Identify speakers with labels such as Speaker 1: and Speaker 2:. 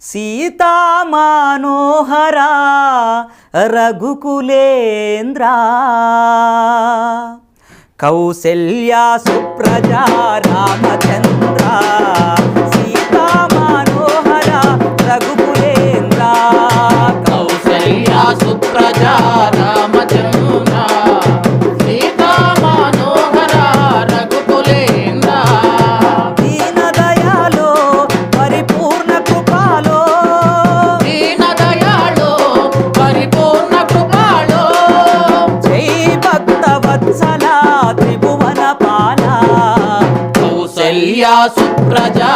Speaker 1: సీతా మనోహరా రఘుకులేంద్ర కౌసల్యా సుప్రజా రామచంద్ర సీతా మనోహర రఘుకులేంద్ర
Speaker 2: కౌసల్యా సుప్రజా రామచంద్ర సీతా మనోహర రఘుకులేంద్ర
Speaker 1: దీన దయాలో పరిపూర్ణ కృపాలో
Speaker 2: దీన దయాళో పరిపూర్ణ కృపాళో
Speaker 1: జై భక్త వత్సల త్రిభువన పాల
Speaker 2: కౌసల్యా సుప్రజా